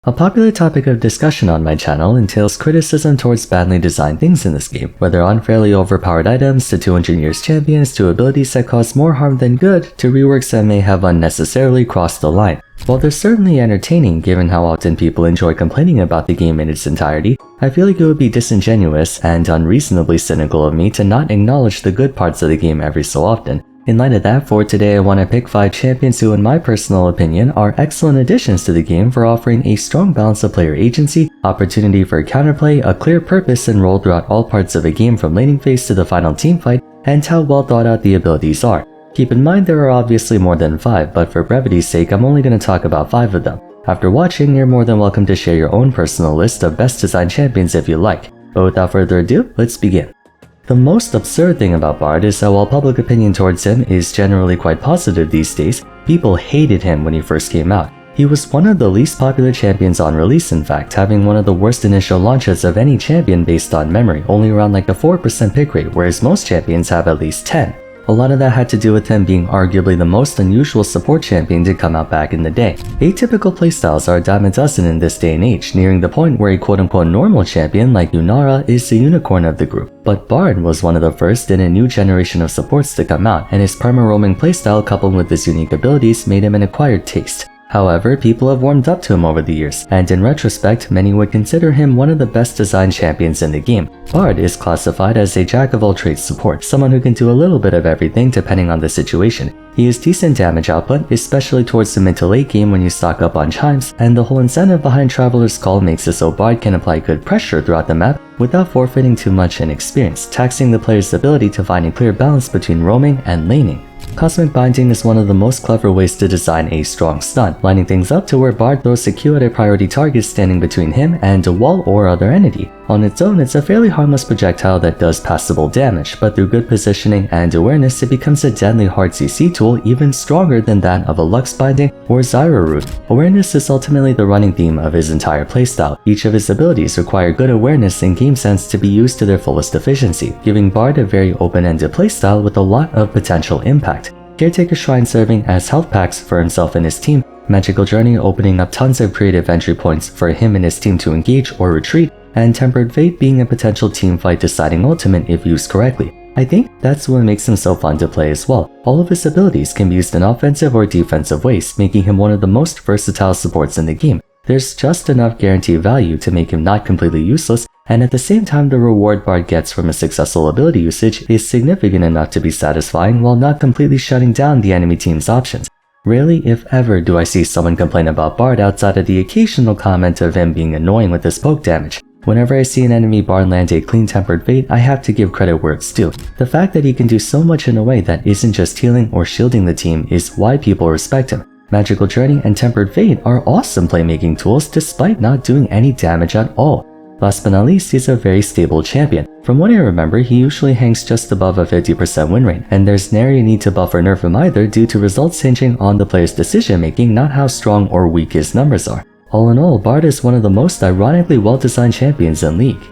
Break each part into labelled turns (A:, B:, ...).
A: A popular topic of discussion on my channel entails criticism towards badly designed things in this game, whether unfairly overpowered items to 200 years champions to abilities that cause more harm than good to reworks that may have unnecessarily crossed the line. While they're certainly entertaining given how often people enjoy complaining about the game in its entirety, I feel like it would be disingenuous and unreasonably cynical of me to not acknowledge the good parts of the game every so often. In light of that, for today I want to pick 5 champions who in my personal opinion are excellent additions to the game for offering a strong balance of player agency, opportunity for counterplay, a clear purpose and role throughout all parts of a game from laning phase to the final teamfight, and how well thought out the abilities are. Keep in mind there are obviously more than 5, but for brevity's sake I'm only going to talk about 5 of them. After watching, you're more than welcome to share your own personal list of best designed champions if you like. But without further ado, let's begin. The most absurd thing about Bard is that while public opinion towards him is generally quite positive these days, people hated him when he first came out. He was one of the least popular champions on release, in fact, having one of the worst initial launches of any champion based on memory, only around like a 4% pick rate, whereas most champions have at least 10. A lot of that had to do with him being arguably the most unusual support champion to come out back in the day. Atypical playstyles are a dime a dozen in this day and age, nearing the point where a quote-unquote normal champion like Yunara is the unicorn of the group. But Bard was one of the first in a new generation of supports to come out, and his perma-roaming playstyle coupled with his unique abilities made him an acquired taste. However, people have warmed up to him over the years, and in retrospect, many would consider him one of the best designed champions in the game. Bard is classified as a jack-of-all-trades support, someone who can do a little bit of everything depending on the situation. He has decent damage output, especially towards the mid to late game when you stock up on chimes, and the whole incentive behind Traveler's Call makes it so Bard can apply good pressure throughout the map without forfeiting too much in experience, taxing the player's ability to find a clear balance between roaming and laning. Cosmic Binding is one of the most clever ways to design a strong stun, lining things up to where Bard throws a Q at a priority target standing between him and a wall or other entity. On its own, it's a fairly harmless projectile that does passable damage, but through good positioning and awareness it becomes a deadly hard CC tool even stronger than that of a Lux Binding or Zyra Root. Awareness is ultimately the running theme of his entire playstyle. Each of his abilities require good awareness and game sense to be used to their fullest efficiency, giving Bard a very open-ended playstyle with a lot of potential impact. Caretaker Shrine serving as health packs for himself and his team, Magical Journey opening up tons of creative entry points for him and his team to engage or retreat, and Tempered Fate being a potential teamfight deciding ultimate if used correctly. I think that's what makes him so fun to play as well. All of his abilities can be used in offensive or defensive ways, making him one of the most versatile supports in the game. There's just enough guaranteed value to make him not completely useless, and at the same time the reward Bard gets from a successful ability usage is significant enough to be satisfying while not completely shutting down the enemy team's options. Rarely, if ever, do I see someone complain about Bard outside of the occasional comment of him being annoying with his poke damage. Whenever I see an enemy Bard land a clean Tempered Fate, I have to give credit where it's due. The fact that he can do so much in a way that isn't just healing or shielding the team is why people respect him. Magical Journey and Tempered Fate are awesome playmaking tools despite not doing any damage at all. Last but not least, he's a very stable champion. From what I remember, he usually hangs just above a 50% win rate, and there's nary a need to buff or nerf him either due to results hinging on the player's decision making, not how strong or weak his numbers are. All in all, Bard is one of the most ironically well-designed champions in League.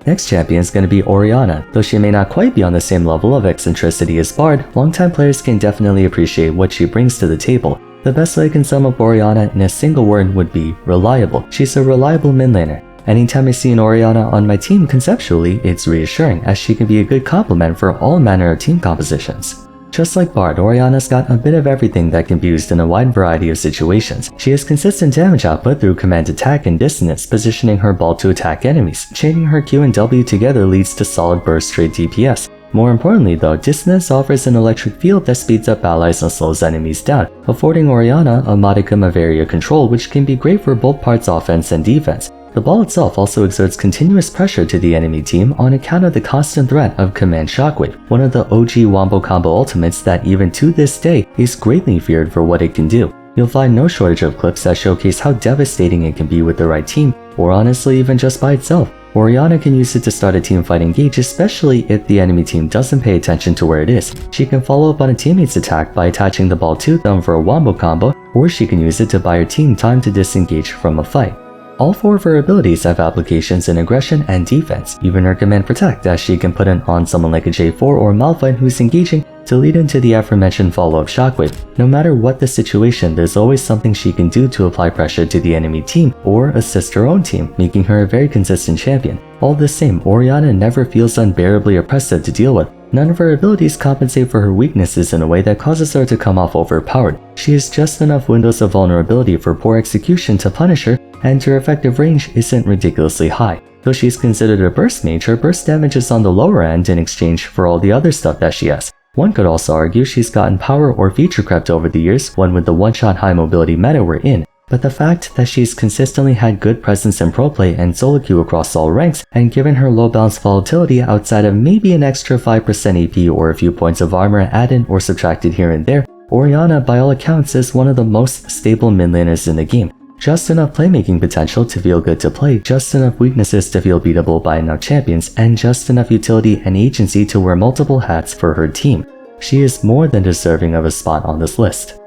A: Next champion is going to be Orianna. Though she may not quite be on the same level of eccentricity as Bard, longtime players can definitely appreciate what she brings to the table. The best way I can sum up Orianna in a single word would be reliable. She's a reliable mid laner. Anytime I see an Orianna on my team conceptually, it's reassuring as she can be a good complement for all manner of team compositions. Just like Bard, Orianna's got a bit of everything that can be used in a wide variety of situations. She has consistent damage output through command attack and dissonance, positioning her ball to attack enemies. Chaining her Q and W together leads to solid burst straight DPS. More importantly though, dissonance offers an electric field that speeds up allies and slows enemies down, affording Orianna a modicum of area control which can be great for both parts offense and defense. The ball itself also exerts continuous pressure to the enemy team on account of the constant threat of Command Shockwave, one of the OG Wombo Combo ultimates that even to this day is greatly feared for what it can do. You'll find no shortage of clips that showcase how devastating it can be with the right team, or honestly even just by itself. Orianna can use it to start a teamfight engage, especially if the enemy team doesn't pay attention to where it is. She can follow up on a teammate's attack by attaching the ball to them for a wombo combo, or she can use it to buy her team time to disengage from a fight. All 4 of her abilities have applications in aggression and defense, even her command protect, as she can put it on someone like a J4 or Malphite who's engaging to lead into the aforementioned follow-up shockwave. No matter what the situation, there's always something she can do to apply pressure to the enemy team or assist her own team, making her a very consistent champion. All the same, Orianna never feels unbearably oppressive to deal with. None of her abilities compensate for her weaknesses in a way that causes her to come off overpowered. She has just enough windows of vulnerability for poor execution to punish her, and her effective range isn't ridiculously high. Though she's considered a burst mage, her burst damage is on the lower end in exchange for all the other stuff that she has. One could also argue she's gotten power or feature crept over the years, one with the one-shot high mobility meta we're in, but the fact that she's consistently had good presence in pro play and solo queue across all ranks, and given her low bounce volatility outside of maybe an extra 5% AP or a few points of armor added or subtracted here and there, Orianna by all accounts is one of the most stable mid laners in the game. Just enough playmaking potential to feel good to play, just enough weaknesses to feel beatable by enough champions, and just enough utility and agency to wear multiple hats for her team. She is more than deserving of a spot on this list.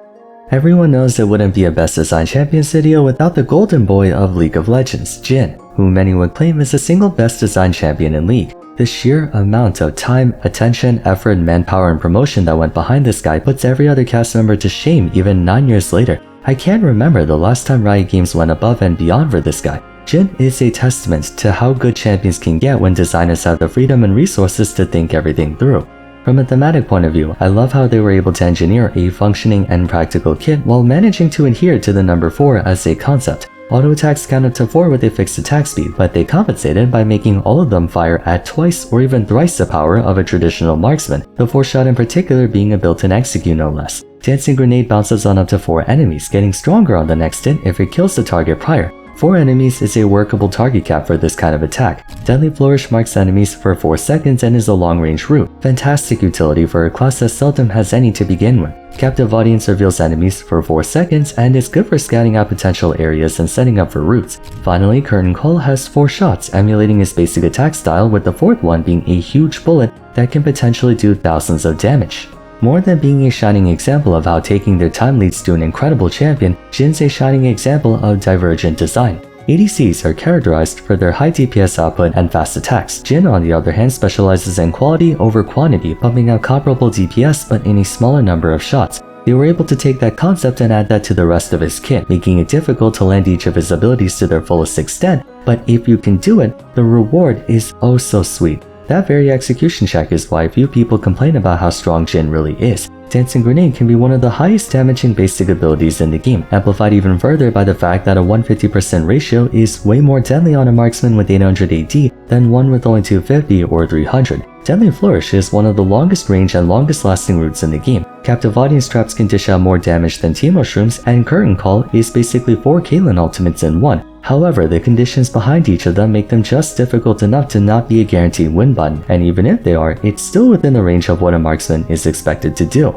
A: Everyone knows it wouldn't be a Best Design Champions video without the golden boy of League of Legends, Jhin, who many would claim is the single best design champion in League. The sheer amount of time, attention, effort, manpower, and promotion that went behind this guy puts every other cast member to shame even 9 years later. I can't remember the last time Riot Games went above and beyond for this guy. Jhin is a testament to how good champions can get when designers have the freedom and resources to think everything through. From a thematic point of view, I love how they were able to engineer a functioning and practical kit while managing to adhere to the number 4 as a concept. Auto attacks count up to 4 with a fixed attack speed, but they compensated by making all of them fire at twice or even thrice the power of a traditional marksman, the 4-shot in particular being a built-in execute no less. Dancing Grenade bounces on up to 4 enemies, getting stronger on the next hit if it kills the target prior. 4 enemies is a workable target cap for this kind of attack. Deadly Flourish marks enemies for 4 seconds and is a long-range route. Fantastic utility for a class that seldom has any to begin with. Captive Audience reveals enemies for 4 seconds and is good for scouting out potential areas and setting up for routes. Finally, Curtain Call has 4 shots, emulating his basic attack style, with the 4th one being a huge bullet that can potentially do thousands of damage. More than being a shining example of how taking their time leads to an incredible champion, Jhin's a shining example of divergent design. ADCs are characterized for their high DPS output and fast attacks. Jhin, on the other hand, specializes in quality over quantity, pumping out comparable DPS but in a smaller number of shots. They were able to take that concept and add that to the rest of his kit, making it difficult to land each of his abilities to their fullest extent, but if you can do it, the reward is oh so sweet. That very execution check is why few people complain about how strong Jhin really is. Dancing Grenade can be one of the highest damaging basic abilities in the game, amplified even further by the fact that a 150% ratio is way more deadly on a marksman with 800 AD than one with only 250 or 300. Deadly Flourish is one of the longest range and longest lasting routes in the game. Captive Audience traps can dish out more damage than Teemo Shrooms, and Curtain Call is basically 4 Caitlyn ultimates in one. However, the conditions behind each of them make them just difficult enough to not be a guaranteed win button, and even if they are, it's still within the range of what a marksman is expected to do.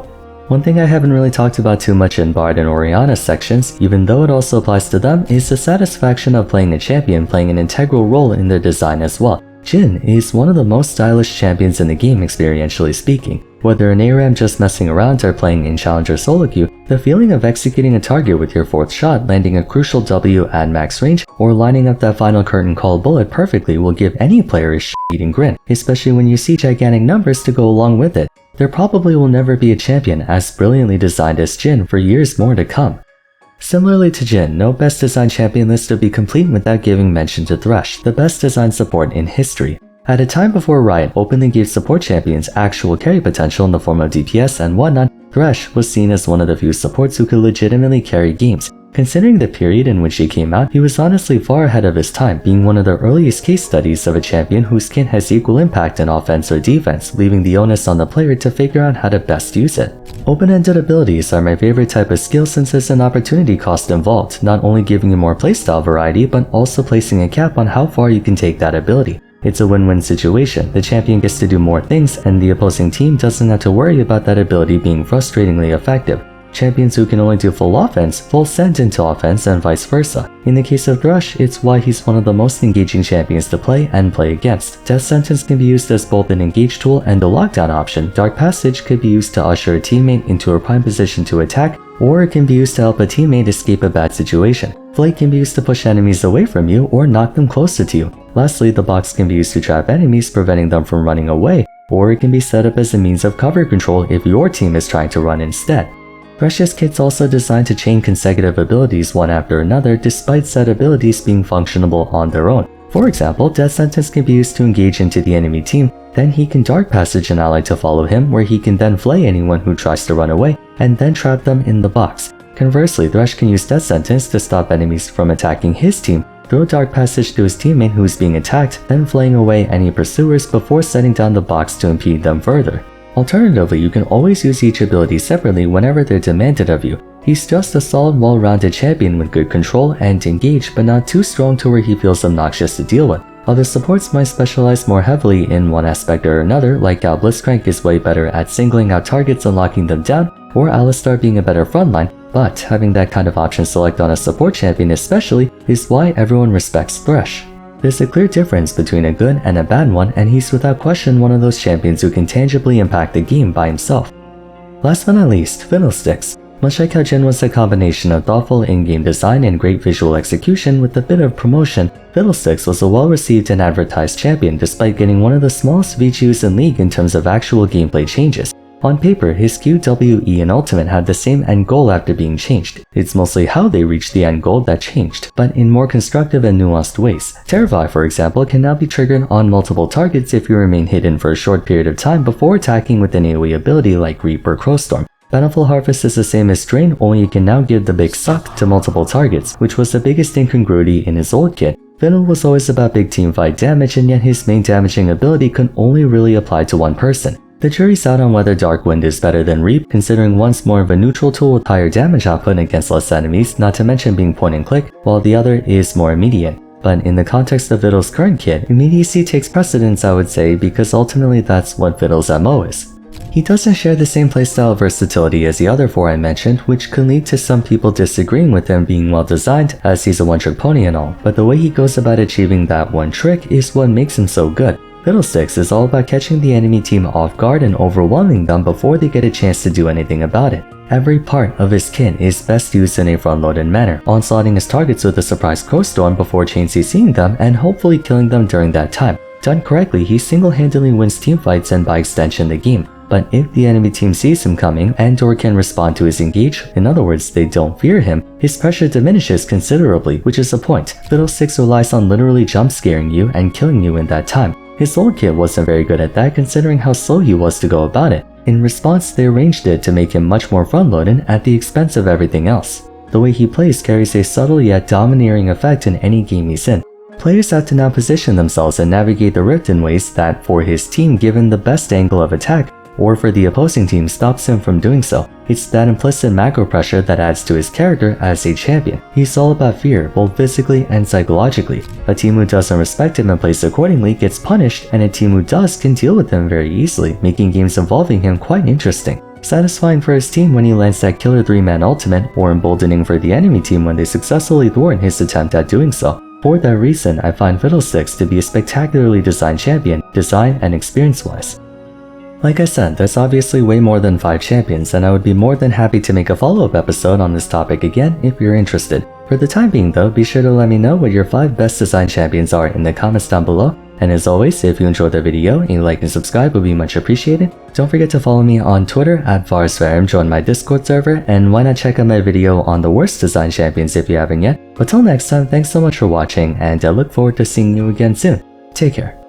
A: One thing I haven't really talked about too much in Bard and Orianna sections, even though it also applies to them, is the satisfaction of playing a champion playing an integral role in their design as well. Jhin is one of the most stylish champions in the game, experientially speaking. Whether an ARAM just messing around or playing in Challenger solo queue, the feeling of executing a target with your 4th shot, landing a crucial W at max range, or lining up that final Curtain Call bullet perfectly will give any player a shit-eating grin, especially when you see gigantic numbers to go along with it. There probably will never be a champion as brilliantly designed as Jhin for years more to come. Similarly to Jhin, no best designed champion list would be complete without giving mention to Thresh, the best designed support in history. At a time before Riot openly gave support champions actual carry potential in the form of DPS and whatnot, Thresh was seen as one of the few supports who could legitimately carry games. Considering the period in which he came out, he was honestly far ahead of his time, being one of the earliest case studies of a champion whose skin has equal impact in offense or defense, leaving the onus on the player to figure out how to best use it. Open-ended abilities are my favorite type of skill since there's an opportunity cost involved, not only giving you more playstyle variety, but also placing a cap on how far you can take that ability. It's a win-win situation. The champion gets to do more things, and the opposing team doesn't have to worry about that ability being frustratingly effective. champions who can only do full offense, full send into offense, and vice versa. In the case of Thresh, it's why he's one of the most engaging champions to play and play against. Death Sentence can be used as both an engage tool and a lockdown option. Dark Passage could be used to usher a teammate into a prime position to attack, or it can be used to help a teammate escape a bad situation. Flake can be used to push enemies away from you or knock them closer to you. Lastly, the box can be used to trap enemies, preventing them from running away, or it can be set up as a means of cover control if your team is trying to run instead. Thresh's kit's also designed to chain consecutive abilities one after another despite said abilities being functionable on their own. For example, Death Sentence can be used to engage into the enemy team, then he can Dark Passage an ally to follow him where he can then flay anyone who tries to run away and then trap them in the box. Conversely, Thresh can use Death Sentence to stop enemies from attacking his team, throw Dark Passage to his teammate who is being attacked, then flaying away any pursuers before setting down the box to impede them further. Alternatively, you can always use each ability separately whenever they're demanded of you. He's just a solid, well-rounded champion with good control and engage, but not too strong to where he feels obnoxious to deal with. Other supports might specialize more heavily in one aspect or another, like how Blitzcrank is way better at singling out targets and locking them down, or Alistar being a better frontline, but having that kind of option select on a support champion especially is why everyone respects Thresh. There's a clear difference between a good and a bad one, and he's without question one of those champions who can tangibly impact the game by himself. Last but not least, Fiddlesticks. Much like how Jhin was a combination of thoughtful in-game design and great visual execution with a bit of promotion, Fiddlesticks was a well-received and advertised champion despite getting one of the smallest VGUs in League in terms of actual gameplay changes. On paper, his Q, W, E, and Ultimate had the same end goal after being changed. It's mostly how they reached the end goal that changed, but in more constructive and nuanced ways. Terravai, for example, can now be triggered on multiple targets if you remain hidden for a short period of time before attacking with an AoE ability like Reap or Crowstorm. Bountiful Harvest is the same as Drain, only you can now give the big suck to multiple targets, which was the biggest incongruity in his old kit. Fiddle was always about big teamfight damage, and yet his main damaging ability could only really apply to one person. The jury's out on whether Dark Wind is better than Reap, considering one's more of a neutral tool with higher damage output against less enemies, not to mention being point and click, while the other is more immediate. But in the context of Fiddle's current kit, immediacy takes precedence, I would say, because ultimately that's what Fiddle's MO is. He doesn't share the same playstyle versatility as the other four I mentioned, which can lead to some people disagreeing with him being well designed, as he's a one-trick pony and all, but the way he goes about achieving that one trick is what makes him so good. Fiddlesticks is all about catching the enemy team off guard and overwhelming them before they get a chance to do anything about it. Every part of his kit is best used in a front-loaded manner, onslaughting his targets with a surprise Crowstorm before chain CCing them and hopefully killing them during that time. Done correctly, he single-handedly wins teamfights and by extension the game. But if the enemy team sees him coming and or can respond to his engage, in other words they don't fear him, his pressure diminishes considerably, which is the point. Fiddlesticks relies on literally jump scaring you and killing you in that time. His old kit wasn't very good at that considering how slow he was to go about it. In response, they arranged it to make him much more front-loaded at the expense of everything else. The way he plays carries a subtle yet domineering effect in any game he's in. Players have to now position themselves and navigate the rift in ways that, for his team, give him the best angle of attack, or for the opposing team stops him from doing so. It's that implicit macro pressure that adds to his character as a champion. He's all about fear, both physically and psychologically. A team who doesn't respect him and plays accordingly gets punished, and a team who does can deal with him very easily, making games involving him quite interesting. Satisfying for his team when he lands that killer 3-man ultimate, or emboldening for the enemy team when they successfully thwart his attempt at doing so. For that reason, I find Fiddlesticks to be a spectacularly designed champion, design and experience-wise. Like I said, there's obviously way more than 5 champions, and I would be more than happy to make a follow-up episode on this topic again if you're interested. For the time being though, be sure to let me know what your 5 best designed champions are in the comments down below, and as always, if you enjoyed the video, a like and subscribe would be much appreciated. Don't forget to follow me on Twitter at Vars, join my Discord server, and why not check out my video on the worst designed champions if you haven't yet. But till next time, thanks so much for watching, and I look forward to seeing you again soon. Take care.